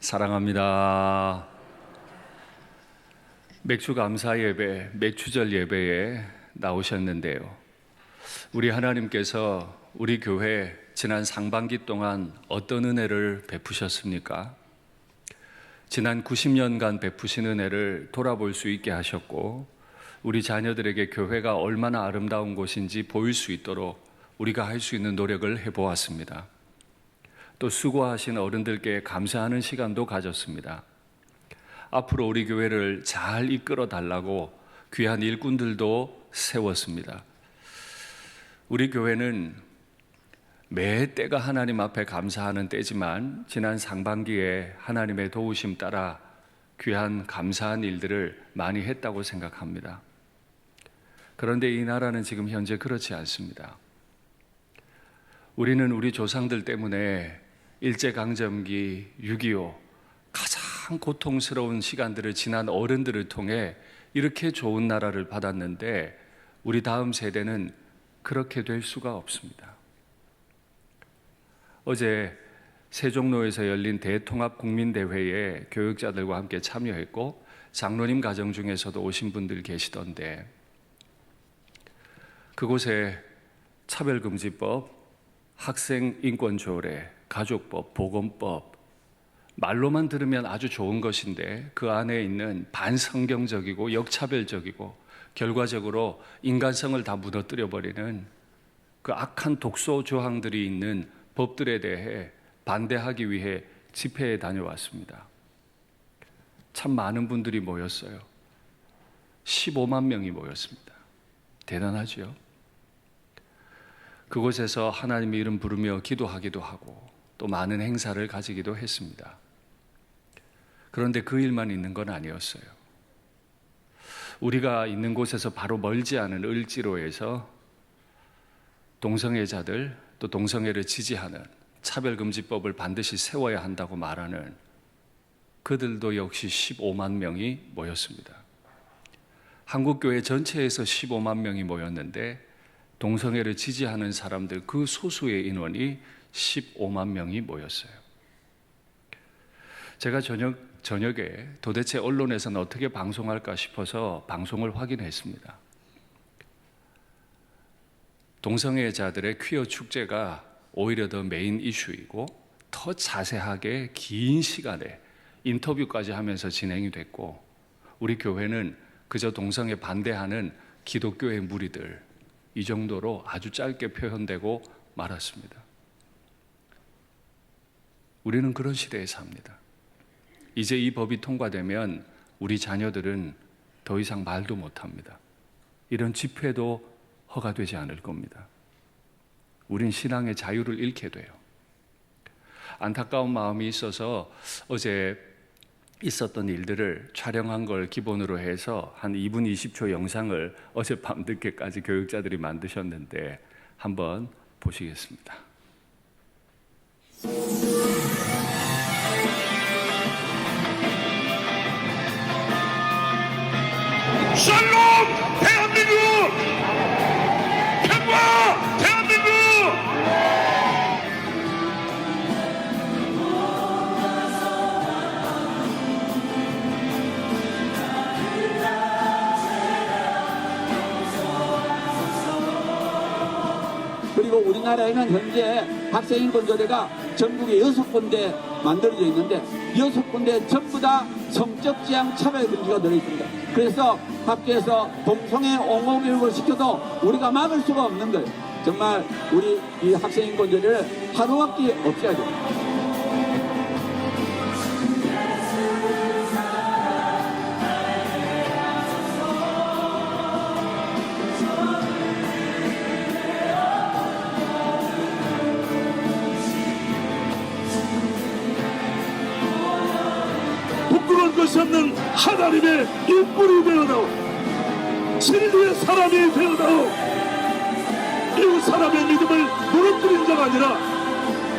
사랑합니다. 맥주 감사 예배, 맥주절 예배에 나오셨는데요. 우리 하나님께서 우리 교회 지난 상반기 동안 어떤 은혜를 베푸셨습니까? 지난 90년간 베푸신 은혜를 돌아볼 수 있게 하셨고, 우리 자녀들에게 교회가 얼마나 아름다운 곳인지 보일 수 있도록 우리가 할 수 있는 노력을 해보았습니다. 또 수고하신 어른들께 감사하는 시간도 가졌습니다. 앞으로 우리 교회를 잘 이끌어 달라고 귀한 일꾼들도 세웠습니다. 우리 교회는 매 때가 하나님 앞에 감사하는 때지만 지난 상반기에 하나님의 도우심 따라 귀한 감사한 일들을 많이 했다고 생각합니다. 그런데 이 나라는 지금 현재 그렇지 않습니다. 우리는 우리 조상들 때문에 일제강점기, 6.25 가장 고통스러운 시간들을 지난 어른들을 통해 이렇게 좋은 나라를 받았는데 우리 다음 세대는 그렇게 될 수가 없습니다. 어제 세종로에서 열린 대통합국민대회에 교육자들과 함께 참여했고 장로님 가정 중에서도 오신 분들 계시던데, 그곳에 차별금지법, 학생인권조례, 가족법, 보건법, 말로만 들으면 아주 좋은 것인데 그 안에 있는 반성경적이고 역차별적이고 결과적으로 인간성을 다 무너뜨려버리는 그 악한 독소 조항들이 있는 법들에 대해 반대하기 위해 집회에 다녀왔습니다. 참 많은 분들이 모였어요. 15만 명이 모였습니다. 대단하죠? 그곳에서 하나님의 이름 부르며 기도하기도 하고 또 많은 행사를 가지기도 했습니다. 그런데 그 일만 있는 건 아니었어요. 우리가 있는 곳에서 바로 멀지 않은 을지로에서 동성애자들 또 동성애를 지지하는 차별금지법을 반드시 세워야 한다고 말하는 그들도 역시 15만 명이 모였습니다. 한국교회 전체에서 15만 명이 모였는데 동성애를 지지하는 사람들 그 소수의 인원이 15만 명이 모였어요. 제가 저녁에 도대체 언론에서는 어떻게 방송할까 싶어서 방송을 확인했습니다. 동성애자들의 퀴어 축제가 오히려 더 메인 이슈이고 더 자세하게 긴 시간에 인터뷰까지 하면서 진행이 됐고, 우리 교회는 그저 동성애 반대하는 기독교의 무리들, 이 정도로 아주 짧게 표현되고 말았습니다. 우리는 그런 시대에 삽니다. 이제 이 법이 통과되면 우리 자녀들은 더 이상 말도 못합니다. 이런 집회도 허가되지 않을 겁니다. 우린 신앙의 자유를 잃게 돼요. 안타까운 마음이 있어서 어제 있었던 일들을 촬영한 걸 기본으로 해서 한 2분 20초 영상을 어젯밤 늦게까지 교육자들이 만드셨는데 한번 보시겠습니다. 샬롬 대한민국! 평화 대한민국! 그리고 우리나라에는 현재 학생인권조례가 전국에 6군데 만들어져 있는데 6군데 전부 다 성적 지향 차별 금지가 들어있습니다. 그래서 학교에서 동성애 옹호 교육을 시켜도 우리가 막을 수가 없는 거예요. 정말 우리 이 학생인권조례를 하루밖에 없애야 돼요. 부끄러운 것이 없는 하나님의 인물이 되어다오, 진리의 사람이 되어다오. 이웃 사람의 믿음을 무너뜨린 자가 아니라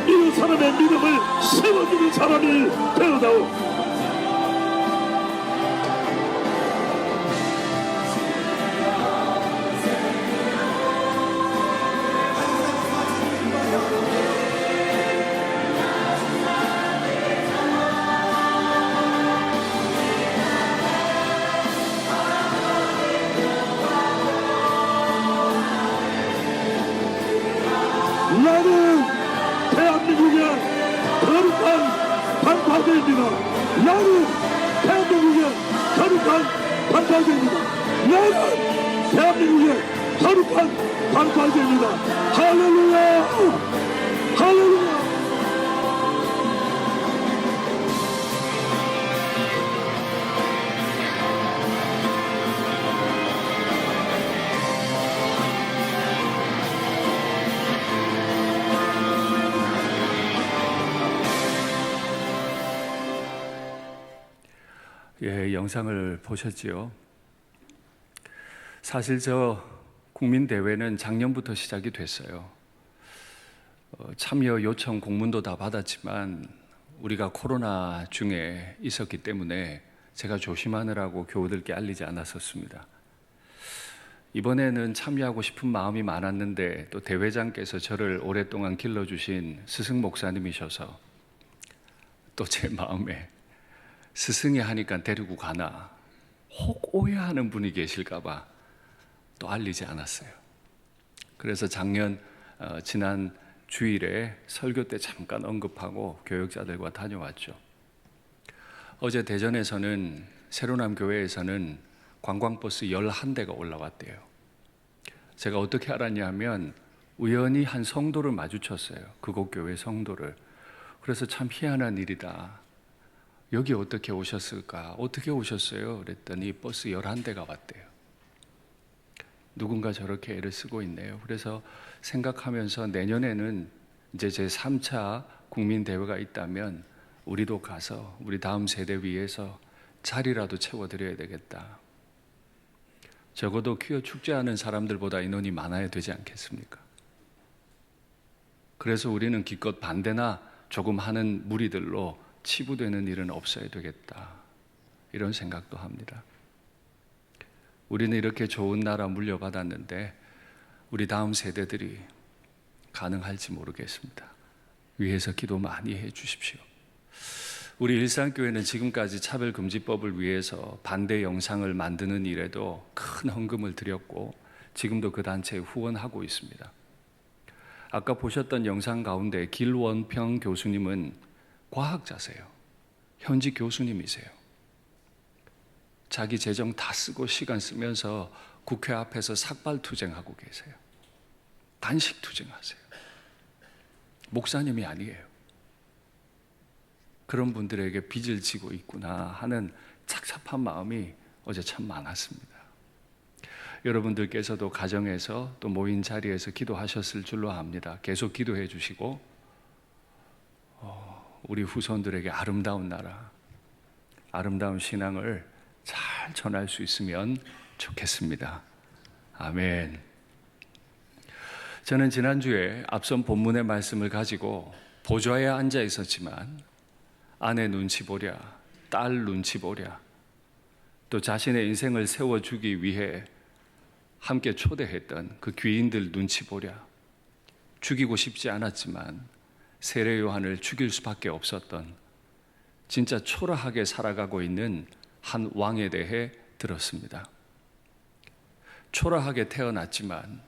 이웃 사람의 믿음을 세워주는 사람이 되어다오. 거룩한 반파제입니다. 나는 대한민국의 거룩한 반파제입니다. 나는 대한민국의 거룩한 반파제입니다. 할렐루야! 할렐루야! 예, 영상을 보셨지요? 사실 저 국민대회는 작년부터 시작이 됐어요. 참여 요청 공문도 다 받았지만 우리가 코로나 중에 있었기 때문에 제가 조심하느라고 교우들께 알리지 않았었습니다. 이번에는 참여하고 싶은 마음이 많았는데 또 대회장께서 저를 오랫동안 길러주신 스승 목사님이셔서 또 제 마음에 스승이 하니까 데리고 가나 혹 오해하는 분이 계실까 봐 또 알리지 않았어요. 그래서 작년 지난 주일에 설교 때 잠깐 언급하고 교역자들과 다녀왔죠. 어제 대전에서는 세로남 교회에서는 관광버스 11대가 올라왔대요. 제가 어떻게 알았냐면 우연히 한 성도를 마주쳤어요. 그곳 교회 성도를. 그래서 참 희한한 일이다. 여기 어떻게 오셨을까? 어떻게 오셨어요? 그랬더니 버스 11대가 왔대요. 누군가 저렇게 애를 쓰고 있네요. 그래서 생각하면서 내년에는 이제 제 3차 국민대회가 있다면 우리도 가서 우리 다음 세대 위해서 자리라도 채워드려야 되겠다. 적어도 퀴어 축제하는 사람들보다 인원이 많아야 되지 않겠습니까? 그래서 우리는 기껏 반대나 조금 하는 무리들로 치부되는 일은 없어야 되겠다. 이런 생각도 합니다. 우리는 이렇게 좋은 나라 물려받았는데 우리 다음 세대들이 가능할지 모르겠습니다. 위해서 기도 많이 해 주십시오. 우리 일산교회는 지금까지 차별금지법을 위해서 반대 영상을 만드는 일에도 큰 헌금을 드렸고 지금도 그 단체에 후원하고 있습니다. 아까 보셨던 영상 가운데 길원평 교수님은 과학자세요. 현직 교수님이세요. 자기 재정 다 쓰고 시간 쓰면서 국회 앞에서 삭발투쟁하고 계세요. 단식투쟁하세요. 목사님이 아니에요. 그런 분들에게 빚을 지고 있구나 하는 착잡한 마음이 어제 참 많았습니다. 여러분들께서도 가정에서 또 모인 자리에서 기도하셨을 줄로 압니다. 계속 기도해 주시고 우리 후손들에게 아름다운 나라, 아름다운 신앙을 잘 전할 수 있으면 좋겠습니다. 아멘. 저는 지난주에 앞선 본문의 말씀을 가지고 보좌에 앉아 있었지만 아내 눈치 보랴, 딸 눈치 보랴, 또 자신의 인생을 세워주기 위해 함께 초대했던 그 귀인들 눈치 보랴, 죽이고 싶지 않았지만 세례 요한을 죽일 수밖에 없었던 진짜 초라하게 살아가고 있는 한 왕에 대해 들었습니다. 초라하게 태어났지만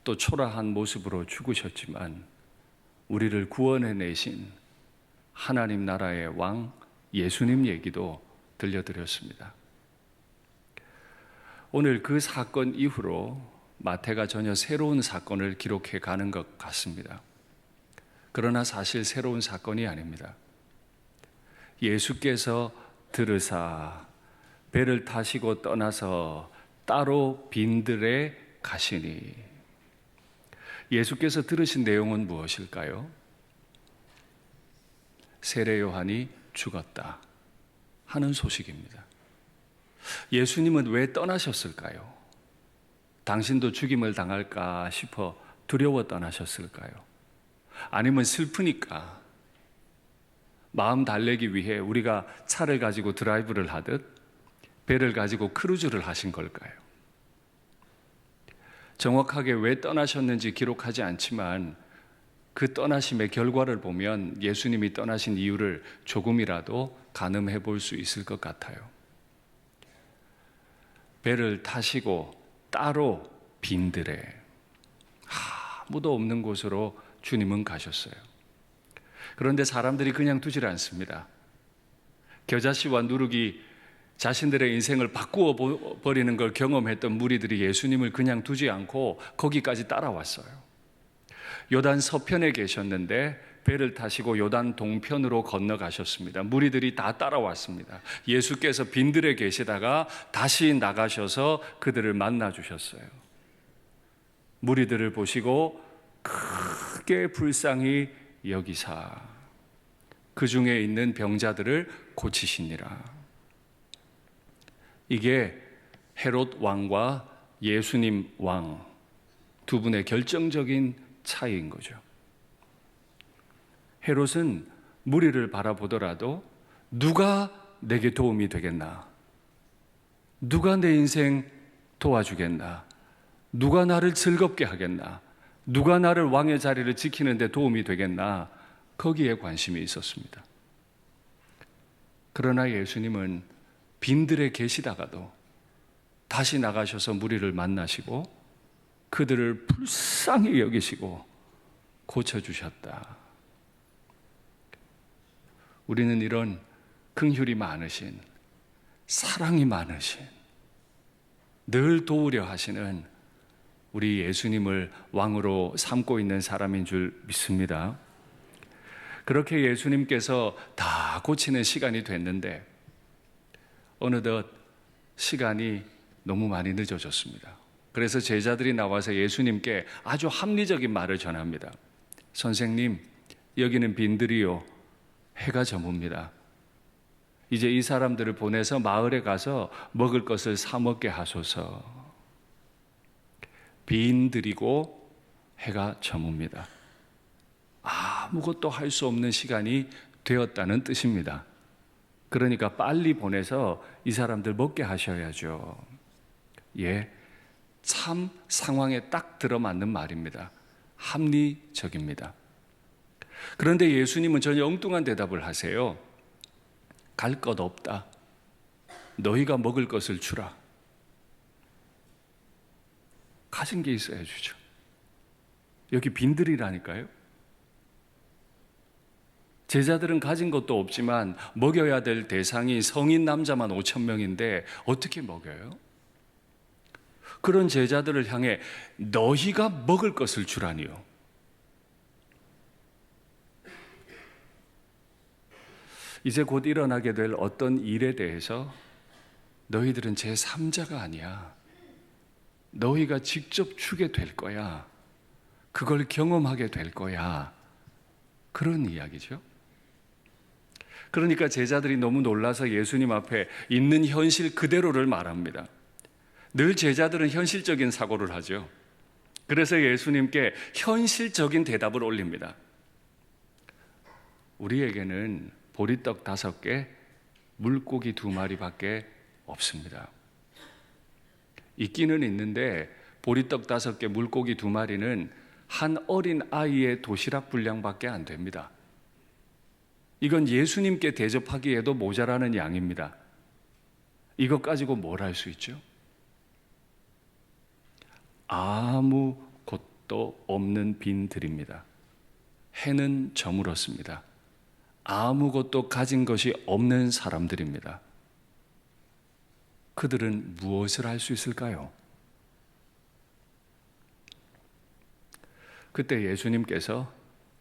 또 초라한 모습으로 죽으셨지만 우리를 구원해내신 하나님 나라의 왕 예수님 얘기도 들려드렸습니다. 오늘 그 사건 이후로 마태가 전혀 새로운 사건을 기록해 가는 것 같습니다. 그러나 사실 새로운 사건이 아닙니다. 예수께서 들으사 배를 타시고 떠나서 따로 빈들에 가시니. 예수께서 들으신 내용은 무엇일까요? 세례 요한이 죽었다 하는 소식입니다. 예수님은 왜 떠나셨을까요? 당신도 죽임을 당할까 싶어 두려워 떠나셨을까요? 아니면 슬프니까 마음 달래기 위해 우리가 차를 가지고 드라이브를 하듯 배를 가지고 크루즈를 하신 걸까요? 정확하게 왜 떠나셨는지 기록하지 않지만 그 떠나심의 결과를 보면 예수님이 떠나신 이유를 조금이라도 가늠해 볼 수 있을 것 같아요. 배를 타시고 따로 빈들에 아무도 없는 곳으로 주님은 가셨어요. 그런데 사람들이 그냥 두질 않습니다. 겨자씨와 누룩이 자신들의 인생을 바꾸어 버리는 걸 경험했던 무리들이 예수님을 그냥 두지 않고 거기까지 따라왔어요. 요단 서편에 계셨는데 배를 타시고 요단 동편으로 건너가셨습니다. 무리들이 다 따라왔습니다. 예수께서 빈들에 계시다가 다시 나가셔서 그들을 만나 주셨어요. 무리들을 보시고 크게 불쌍히 여기사 그 중에 있는 병자들을 고치시니라. 이게 헤롯 왕과 예수님 왕 두 분의 결정적인 차이인 거죠. 헤롯은 무리를 바라보더라도 누가 내게 도움이 되겠나? 누가 내 인생 도와주겠나? 누가 나를 즐겁게 하겠나? 누가 나를 왕의 자리를 지키는 데 도움이 되겠나? 거기에 관심이 있었습니다. 그러나 예수님은 빈들에 계시다가도 다시 나가셔서 무리를 만나시고 그들을 불쌍히 여기시고 고쳐주셨다. 우리는 이런 긍휼이 많으신, 사랑이 많으신, 늘 도우려 하시는 우리 예수님을 왕으로 삼고 있는 사람인 줄 믿습니다. 그렇게 예수님께서 다 고치는 시간이 됐는데 어느덧 시간이 너무 많이 늦어졌습니다. 그래서 제자들이 나와서 예수님께 아주 합리적인 말을 전합니다. 선생님, 여기는 빈들이요, 해가 저뭅니다. 이제 이 사람들을 보내서 마을에 가서 먹을 것을 사 먹게 하소서. 빈들이고 해가 저뭅니다. 아무것도 할 수 없는 시간이 되었다는 뜻입니다. 그러니까 빨리 보내서 이 사람들 먹게 하셔야죠. 예, 참 상황에 딱 들어맞는 말입니다. 합리적입니다. 그런데 예수님은 전혀 엉뚱한 대답을 하세요. 갈 것 없다. 너희가 먹을 것을 주라. 가진 게 있어야 주죠. 여기 빈들이라니까요. 제자들은 가진 것도 없지만 먹여야 될 대상이 성인 남자만 5,000명인데 어떻게 먹여요? 그런 제자들을 향해 너희가 먹을 것을 주라니요. 이제 곧 일어나게 될 어떤 일에 대해서 너희들은 제3자가 아니야. 너희가 직접 주게 될 거야. 그걸 경험하게 될 거야. 그런 이야기죠. 그러니까 제자들이 너무 놀라서 예수님 앞에 있는 현실 그대로를 말합니다. 늘 제자들은 현실적인 사고를 하죠. 그래서 예수님께 현실적인 대답을 올립니다. 우리에게는 보리떡 5개, 물고기 2마리밖에 없습니다. 있기는 있는데 보리떡 5개, 물고기 2마리는 한 어린 아이의 도시락 분량밖에 안 됩니다. 이건 예수님께 대접하기에도 모자라는 양입니다. 이것 가지고 뭘 할 수 있죠? 아무것도 없는 빈들입니다. 해는 저물었습니다. 아무것도 가진 것이 없는 사람들입니다. 그들은 무엇을 할 수 있을까요? 그때 예수님께서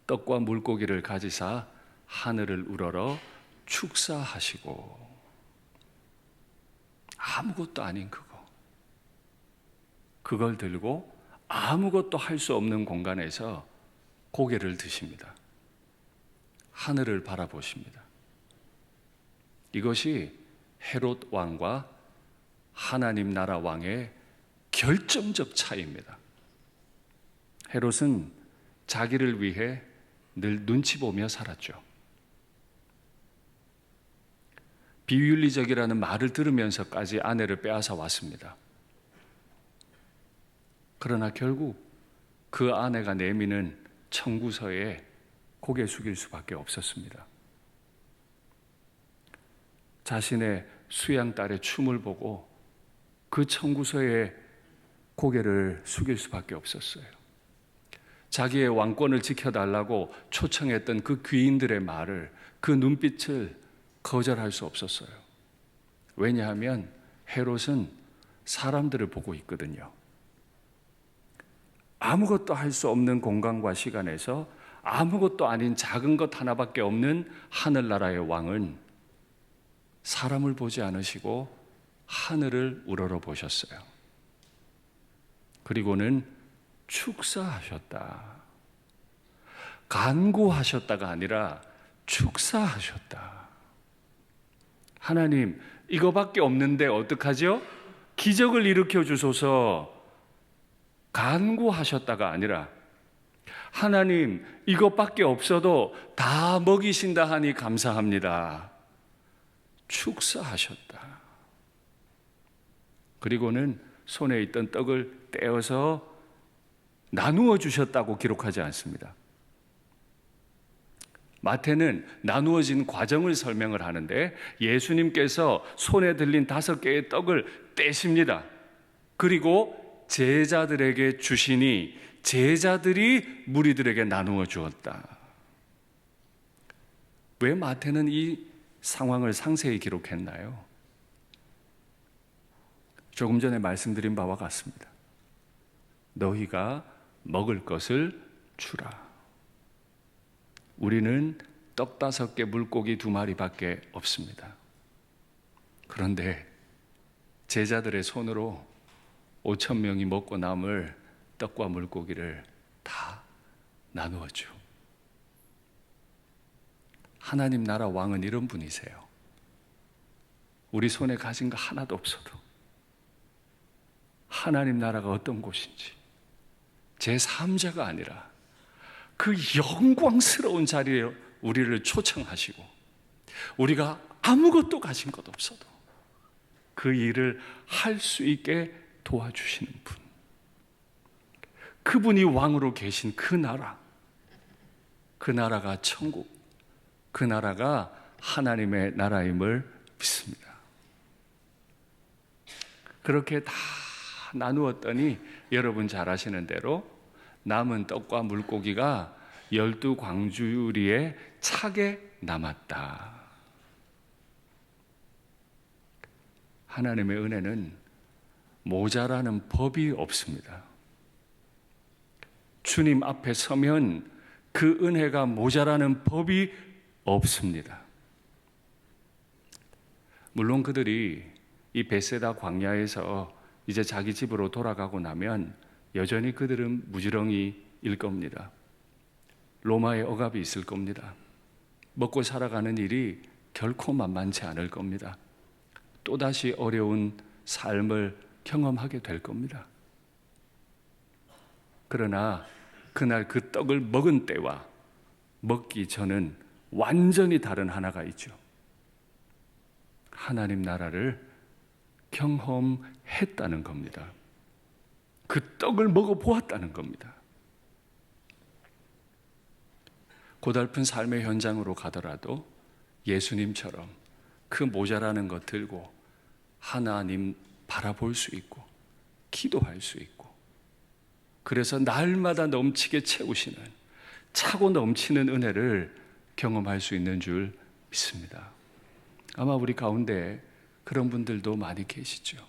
떡과 물고기를 가지사 하늘을 우러러 축사하시고 아무것도 아닌 그걸 들고 아무것도 할 수 없는 공간에서 고개를 드십니다. 하늘을 바라보십니다. 이것이 헤롯 왕과 하나님 나라 왕의 결정적 차이입니다. 헤롯은 자기를 위해 늘 눈치 보며 살았죠. 비윤리적이라는 말을 들으면서까지 아내를 빼앗아 왔습니다. 그러나 결국 그 아내가 내미는 청구서에 고개 숙일 수밖에 없었습니다. 자신의 수양딸의 춤을 보고 그 청구서에 고개를 숙일 수밖에 없었어요. 자기의 왕권을 지켜달라고 초청했던 그 귀인들의 말을, 그 눈빛을 거절할 수 없었어요. 왜냐하면 헤롯은 사람들을 보고 있거든요. 아무것도 할 수 없는 공간과 시간에서 아무것도 아닌 작은 것 하나밖에 없는 하늘나라의 왕은 사람을 보지 않으시고 하늘을 우러러 보셨어요. 그리고는 축사하셨다. 간구하셨다가 아니라 축사하셨다. 하나님, 이거밖에 없는데 어떡하죠? 기적을 일으켜 주소서. 간구하셨다가 아니라 하나님, 이것밖에 없어도 다 먹이신다 하니 감사합니다. 축사하셨다. 그리고는 손에 있던 떡을 떼어서 나누어 주셨다고 기록하지 않습니다. 마태는 나누어진 과정을 설명을 하는데 예수님께서 손에 들린 5개의 떡을 떼십니다. 그리고 제자들에게 주시니 제자들이 무리들에게 나누어 주었다. 왜 마태는 이 상황을 상세히 기록했나요? 조금 전에 말씀드린 바와 같습니다. 너희가 먹을 것을 주라. 우리는 떡 5개, 물고기 2마리밖에 없습니다. 그런데 제자들의 손으로 5,000명이 먹고 남을 떡과 물고기를 다 나누었죠. 하나님 나라 왕은 이런 분이세요. 우리 손에 가진 거 하나도 없어도 하나님 나라가 어떤 곳인지 제3자가 아니라 그 영광스러운 자리에 우리를 초청하시고 우리가 아무것도 가진 것 없어도 그 일을 할 수 있게 도와주시는 분, 그분이 왕으로 계신 그 나라, 그 나라가 천국, 그 나라가 하나님의 나라임을 믿습니다. 그렇게 다 나누었더니 여러분 잘 아시는 대로 남은 떡과 물고기가 12광주리에 차게 남았다. 하나님의 은혜는 모자라는 법이 없습니다. 주님 앞에 서면 그 은혜가 모자라는 법이 없습니다. 물론 그들이 이 베세다 광야에서 이제 자기 집으로 돌아가고 나면 여전히 그들은 무지렁이일 겁니다. 로마의 억압이 있을 겁니다. 먹고 살아가는 일이 결코 만만치 않을 겁니다. 또다시 어려운 삶을 경험하게 될 겁니다. 그러나 그날 그 떡을 먹은 때와 먹기 전은 완전히 다른 하나가 있죠. 하나님 나라를 경험했다는 겁니다. 그 떡을 먹어보았다는 겁니다. 고달픈 삶의 현장으로 가더라도 예수님처럼 그 모자라는 것 들고 하나님 바라볼 수 있고 기도할 수 있고, 그래서 날마다 넘치게 채우시는 차고 넘치는 은혜를 경험할 수 있는 줄 믿습니다. 아마 우리 가운데 그런 분들도 많이 계시죠.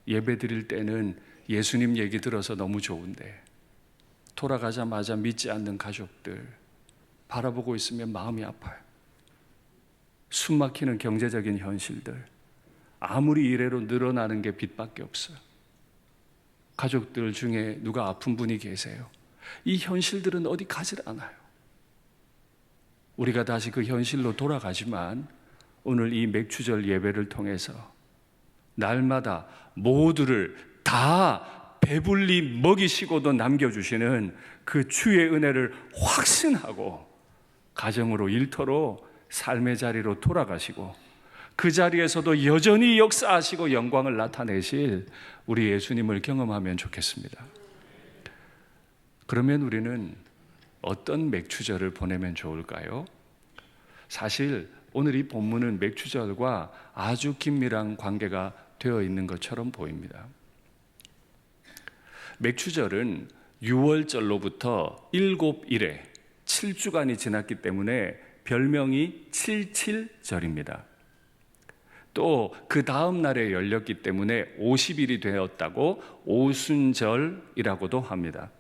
예배 드릴 때는 예수님 얘기 들어서 너무 좋은데 돌아가자마자 믿지 않는 가족들 바라보고 있으면 마음이 아파요. 숨막히는 경제적인 현실들, 아무리 이래로 늘어나는 게 빚밖에 없어요. 가족들 중에 누가 아픈 분이 계세요? 이 현실들은 어디 가질 않아요. 우리가 다시 그 현실로 돌아가지만 오늘 이 맥주절 예배를 통해서 날마다 모두를 다 배불리 먹이시고도 남겨주시는 그 주의 은혜를 확신하고 가정으로 일터로 삶의 자리로 돌아가시고 그 자리에서도 여전히 역사하시고 영광을 나타내실 우리 예수님을 경험하면 좋겠습니다. 그러면 우리는 어떤 맥주절을 보내면 좋을까요? 사실 오늘 이 본문은 맥주절과 아주 긴밀한 관계가 되어 있는 것처럼 보입니다. 맥주절은 유월절로부터 7일에 7주간이 지났기 때문에 별명이 77절입니다. 또 그 다음 날에 열렸기 때문에 50일이 되었다고 오순절이라고도 합니다.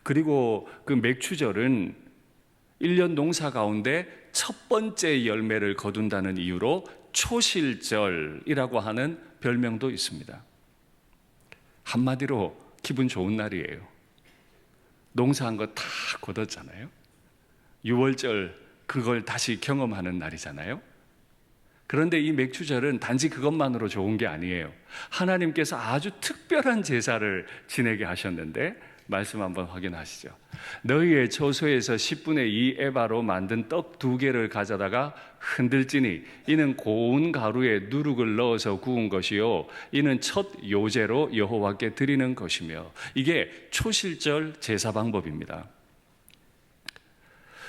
그리고 그 맥추절은 1년 농사 가운데 첫 번째 열매를 거둔다는 이유로 초실절이라고 하는 별명도 있습니다. 한마디로 기분 좋은 날이에요. 농사한 거 다 거뒀잖아요. 6월절 그걸 다시 경험하는 날이잖아요. 그런데 이 맥추절은 단지 그것만으로 좋은 게 아니에요. 하나님께서 아주 특별한 제사를 지내게 하셨는데 말씀 한번 확인하시죠. 너희의 처소에서 10분의 2 에바로 만든 떡 2개를 가져다가 흔들지니 이는 고운 가루에 누룩을 넣어서 구운 것이요 이는 첫 요제로 여호와께 드리는 것이며, 이게 초실절 제사 방법입니다.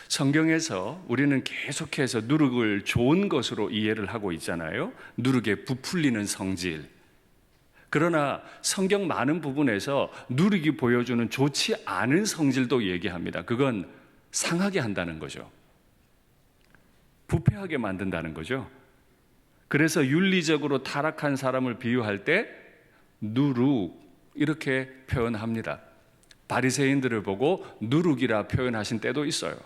성경에서 우리는 계속해서 누룩을 좋은 것으로 이해를 하고 있잖아요. 누룩에 부풀리는 성질. 그러나 성경 많은 부분에서 누룩이 보여주는 좋지 않은 성질도 얘기합니다. 그건 상하게 한다는 거죠. 부패하게 만든다는 거죠. 그래서 윤리적으로 타락한 사람을 비유할 때 누룩 이렇게 표현합니다. 바리새인들을 보고 누룩이라 표현하신 때도 있어요.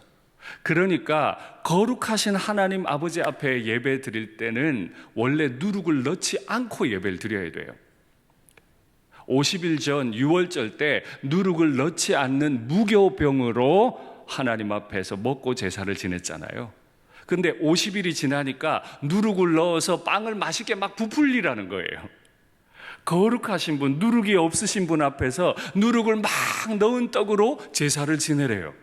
그러니까 거룩하신 하나님 아버지 앞에 예배 드릴 때는 원래 누룩을 넣지 않고 예배를 드려야 돼요. 50일 전 6월절 때 누룩을 넣지 않는 무교병으로 하나님 앞에서 먹고 제사를 지냈잖아요. 근데 50일이 지나니까 누룩을 넣어서 빵을 맛있게 막 부풀리라는 거예요. 거룩하신 분, 누룩이 없으신 분 앞에서 누룩을 막 넣은 떡으로 제사를 지내래요.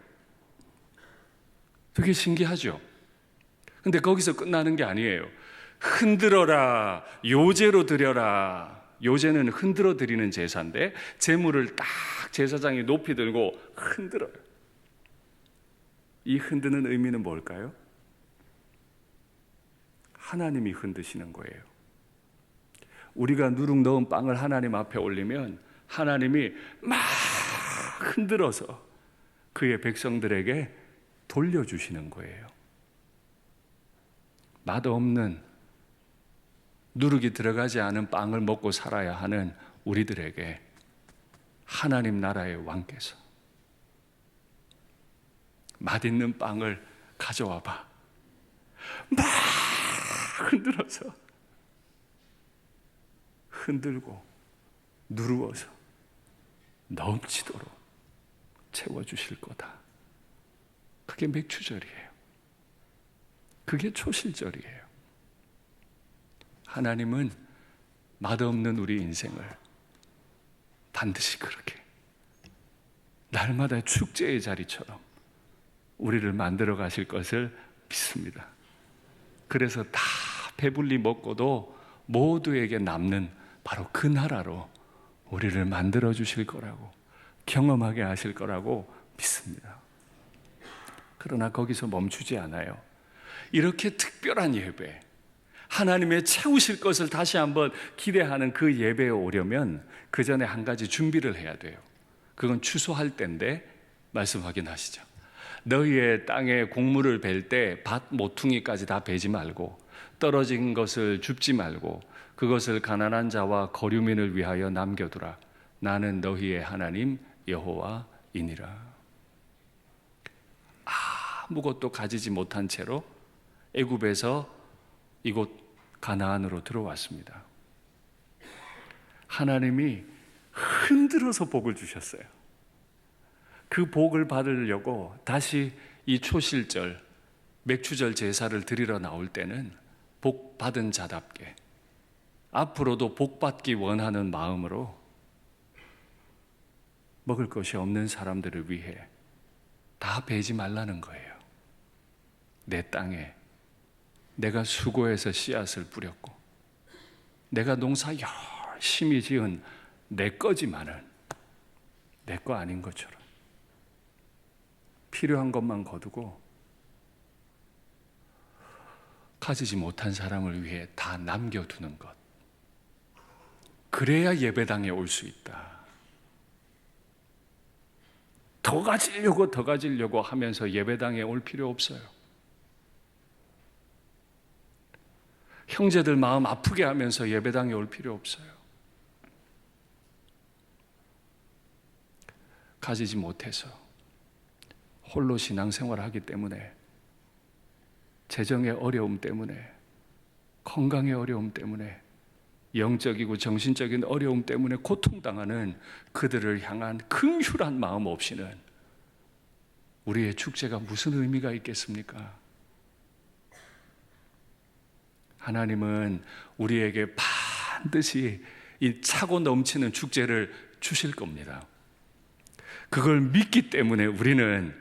되게 신기하죠? 근데 거기서 끝나는 게 아니에요. 흔들어라, 요제로 드려라. 요제는 흔들어 드리는 제사인데 제물을 딱 제사장이 높이 들고 흔들어요. 이 흔드는 의미는 뭘까요? 하나님이 흔드시는 거예요. 우리가 누룩 넣은 빵을 하나님 앞에 올리면 하나님이 막 흔들어서 그의 백성들에게 돌려주시는 거예요. 맛없는 누룩이 들어가지 않은 빵을 먹고 살아야 하는 우리들에게 하나님 나라의 왕께서 맛있는 빵을 가져와 봐. 막 흔들어서 흔들고 누르어서 넘치도록 채워주실 거다. 그게 맥추절이에요. 그게 초실절이에요. 하나님은 맛없는 우리 인생을 반드시 그렇게 날마다 축제의 자리처럼 우리를 만들어 가실 것을 믿습니다. 그래서 다 배불리 먹고도 모두에게 남는 바로 그 나라로 우리를 만들어 주실 거라고, 경험하게 하실 거라고 믿습니다. 그러나 거기서 멈추지 않아요. 이렇게 특별한 예배, 하나님의 채우실 것을 다시 한번 기대하는 그 예배에 오려면 그 전에 한 가지 준비를 해야 돼요. 그건 추수할 때인데 말씀 확인하시죠. 너희의 땅에 곡물을 벨 때 밭 모퉁이까지 다 베지 말고 떨어진 것을 줍지 말고 그것을 가난한 자와 거류민을 위하여 남겨두라. 나는 너희의 하나님 여호와이니라. 아무것도 가지지 못한 채로 애굽에서 이곳 가나안으로 들어왔습니다. 하나님이 흔들어서 복을 주셨어요. 그 복을 받으려고 다시 이 초실절, 맥추절 제사를 드리러 나올 때는 복 받은 자답게 앞으로도 복 받기 원하는 마음으로 먹을 것이 없는 사람들을 위해 다 베지 말라는 거예요. 내 땅에 내가 수고해서 씨앗을 뿌렸고 내가 농사 열심히 지은 내 거지만은 내 거 아닌 것처럼 필요한 것만 거두고 가지지 못한 사람을 위해 다 남겨두는 것. 그래야 예배당에 올 수 있다. 더 가지려고 하면서 예배당에 올 필요 없어요. 형제들 마음 아프게 하면서 예배당에 올 필요 없어요. 가지지 못해서 홀로 신앙생활을 하기 때문에, 재정의 어려움 때문에, 건강의 어려움 때문에, 영적이고 정신적인 어려움 때문에 고통당하는 그들을 향한 긍휼한 마음 없이는 우리의 축제가 무슨 의미가 있겠습니까? 하나님은 우리에게 반드시 이 차고 넘치는 축제를 주실 겁니다. 그걸 믿기 때문에 우리는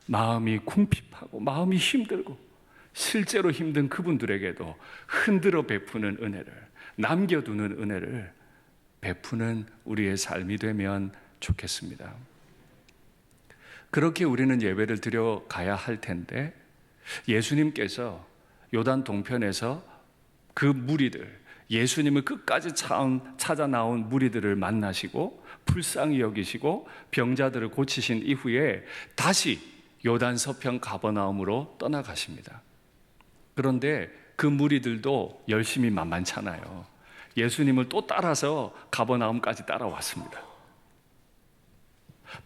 마음이 궁핍하고 마음이 힘들고 실제로 힘든 그분들에게도 흔들어 베푸는 은혜를, 남겨두는 은혜를 베푸는 우리의 삶이 되면 좋겠습니다. 그렇게 우리는 예배를 드려 가야 할 텐데, 예수님께서 요단 동편에서 그 무리들, 예수님을 끝까지 찾아 나온 무리들을 만나시고 불쌍히 여기시고 병자들을 고치신 이후에 다시 요단 서편 가버나움으로 떠나가십니다. 그런데 그 무리들도 열심히 만만찮아요. 예수님을 또 따라서 가버나움까지 따라왔습니다.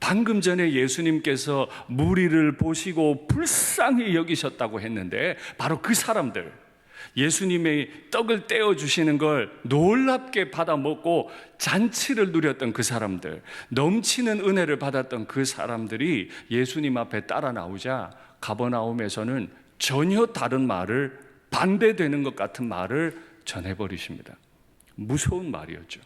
방금 전에 예수님께서 무리를 보시고 불쌍히 여기셨다고 했는데, 바로 그 사람들, 예수님의 떡을 떼어주시는 걸 놀랍게 받아 먹고 잔치를 누렸던 그 사람들, 넘치는 은혜를 받았던 그 사람들이 예수님 앞에 따라 나오자 가버나움에서는 전혀 다른 말을, 반대되는 것 같은 말을 전해버리십니다. 무서운 말이었죠.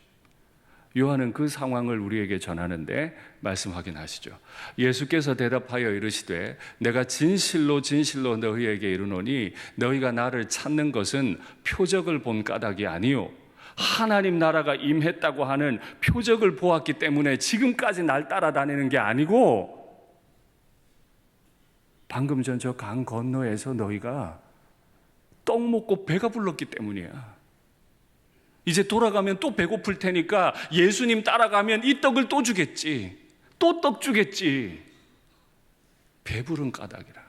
요한은 그 상황을 우리에게 전하는데 말씀 확인하시죠. 예수께서 대답하여 이르시되 내가 진실로 진실로 너희에게 이르노니 너희가 나를 찾는 것은 표적을 본 까닭이 아니요 하나님 나라가 임했다고 하는 표적을 보았기 때문에 지금까지 날 따라다니는 게 아니고, 방금 전 저 강 건너에서 너희가 떡 먹고 배가 불렀기 때문이야. 이제 돌아가면 또 배고플 테니까 예수님 따라가면 이 떡을 또 주겠지, 또 떡 주겠지. 배부른 까닭이라.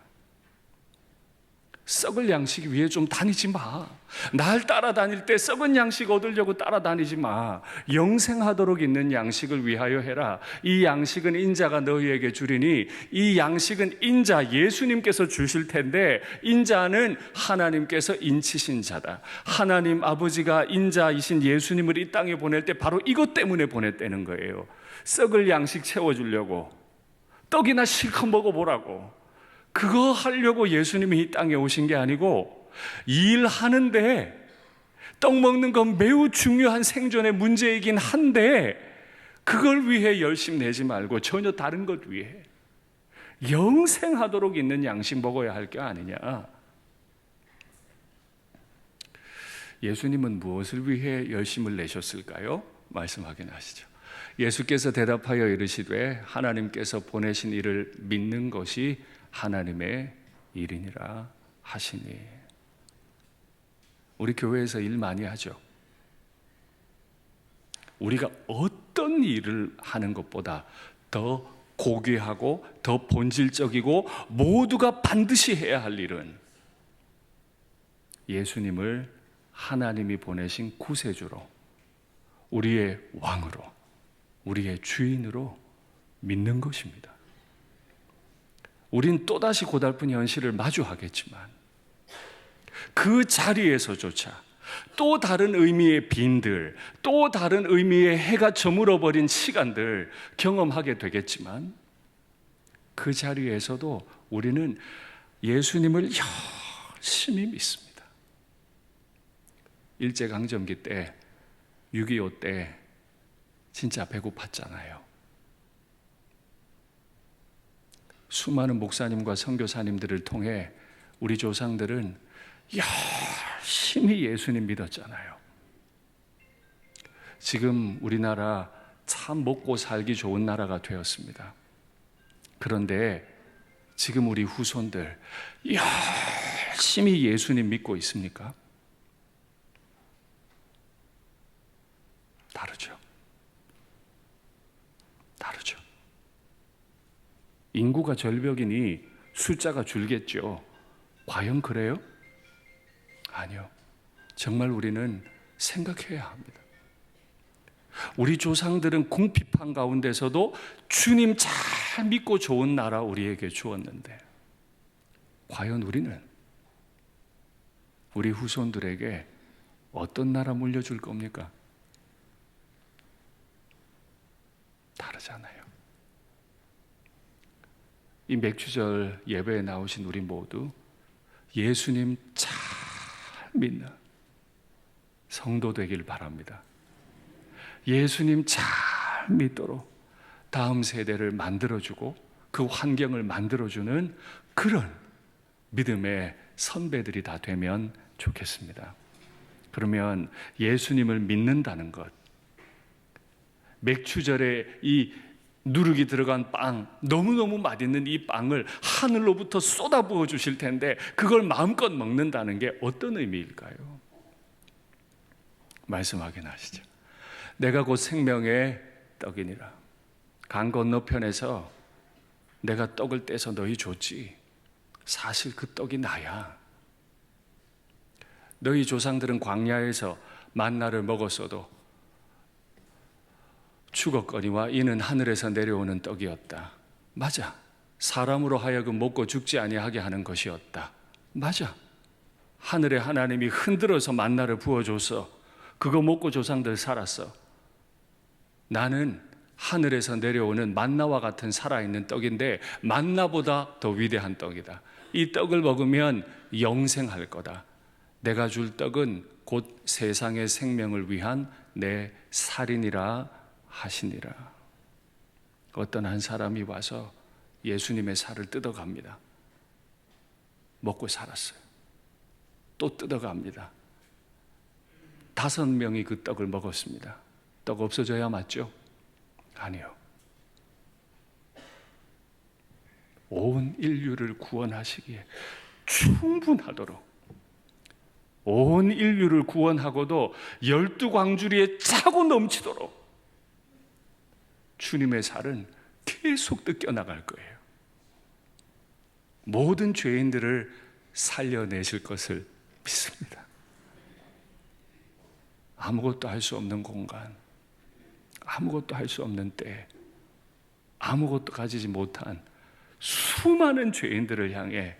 썩을 양식 위에 좀 다니지 마. 날 따라다닐 때 썩은 양식 얻으려고 따라다니지 마. 영생하도록 있는 양식을 위하여 해라. 이 양식은 인자가 너희에게 주리니, 이 양식은 인자 예수님께서 주실 텐데, 인자는 하나님께서 인치신 자다. 하나님 아버지가 인자이신 예수님을 이 땅에 보낼 때 바로 이것 때문에 보냈다는 거예요. 썩을 양식 채워주려고, 떡이나 실컷 먹어보라고. 그거 하려고 예수님이 이 땅에 오신 게 아니고, 일하는데, 떡 먹는 건 매우 중요한 생존의 문제이긴 한데 그걸 위해 열심 내지 말고 전혀 다른 것 위해 영생하도록 있는 양식 먹어야 할 게 아니냐. 예수님은 무엇을 위해 열심을 내셨을까요? 말씀 확인하시죠. 예수께서 대답하여 이르시되 하나님께서 보내신 이를 믿는 것이 하나님의 일이니라 하시니. 우리 교회에서 일 많이 하죠. 우리가 어떤 일을 하는 것보다 더 고귀하고 더 본질적이고 모두가 반드시 해야 할 일은 예수님을 하나님이 보내신 구세주로, 우리의 왕으로, 우리의 주인으로 믿는 것입니다. 우린 또다시 고달픈 현실을 마주하겠지만 그 자리에서조차 또 다른 의미의 빈들, 또 다른 의미의 해가 저물어버린 시간들 경험하게 되겠지만, 그 자리에서도 우리는 예수님을 열심히 믿습니다. 일제강점기 때, 6.25 때 진짜 배고팠잖아요. 수많은 목사님과 선교사님들을 통해 우리 조상들은 열심히 예수님 믿었잖아요. 지금 우리나라 참 먹고 살기 좋은 나라가 되었습니다. 그런데 지금 우리 후손들 열심히 예수님 믿고 있습니까? 다르죠. 다르죠. 인구가 절벽이니 숫자가 줄겠죠. 과연 그래요? 아니요. 정말 우리는 생각해야 합니다. 우리 조상들은 궁핍한 가운데서도 주님 잘 믿고 좋은 나라 우리에게 주었는데, 과연 우리는 우리 후손들에게 어떤 나라 물려줄 겁니까? 다르잖아요. 이 맥주절 예배에 나오신 우리 모두 예수님 잘 믿는 성도 되길 바랍니다. 예수님 잘 믿도록 다음 세대를 만들어주고 그 환경을 만들어주는 그런 믿음의 선배들이 다 되면 좋겠습니다. 그러면 예수님을 믿는다는 것, 맥주절에 이 누룩이 들어간 빵, 너무너무 맛있는 이 빵을 하늘로부터 쏟아부어 주실 텐데 그걸 마음껏 먹는다는 게 어떤 의미일까요? 말씀 확인하시죠. 내가 곧 생명의 떡이니라. 강 건너편에서 내가 떡을 떼서 너희 줬지. 사실 그 떡이 나야. 너희 조상들은 광야에서 만나를 먹었어도 죽었거니와 이는 하늘에서 내려오는 떡이었다. 맞아. 사람으로 하여금 먹고 죽지 아니하게 하는 것이었다. 맞아. 하늘의 하나님이 흔들어서 만나를 부어줘서 그거 먹고 조상들 살았어. 나는 하늘에서 내려오는 만나와 같은 살아있는 떡인데 만나보다 더 위대한 떡이다. 이 떡을 먹으면 영생할 거다. 내가 줄 떡은 곧 세상의 생명을 위한 내 살이니라 하시니라. 어떤 한 사람이 와서 예수님의 살을 뜯어갑니다. 먹고 살았어요. 또 뜯어갑니다. 5명이 그 떡을 먹었습니다. 떡 없어져야 맞죠? 아니요. 온 인류를 구원하시기에 충분하도록, 온 인류를 구원하고도 12광주리에 차고 넘치도록 주님의 살은 계속 뜯겨나갈 거예요. 모든 죄인들을 살려내실 것을 믿습니다. 아무것도 할 수 없는 공간, 아무것도 할 수 없는 때, 아무것도 가지지 못한 수많은 죄인들을 향해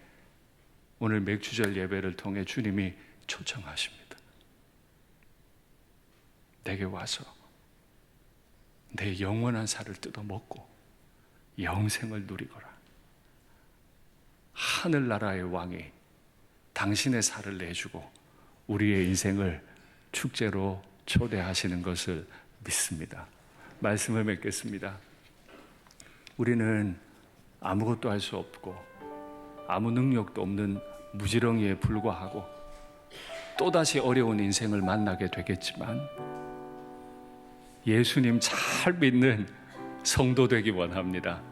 오늘 맥주절 예배를 통해 주님이 초청하십니다. 내게 와서 내 영원한 살을 뜯어먹고 영생을 누리거라. 하늘나라의 왕이 당신의 살을 내주고 우리의 인생을 축제로 초대하시는 것을 믿습니다. 말씀을 맺겠습니다. 우리는 아무것도 할 수 없고 아무 능력도 없는 무지렁이에 불과하고 또다시 어려운 인생을 만나게 되겠지만 예수님 잘 믿는 성도 되기 원합니다.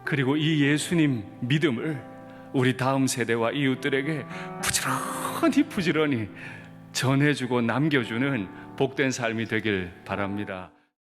그리고 이 예수님 믿음을 우리 다음 세대와 이웃들에게 부지런히 전해주고 남겨주는 복된 삶이 되길 바랍니다.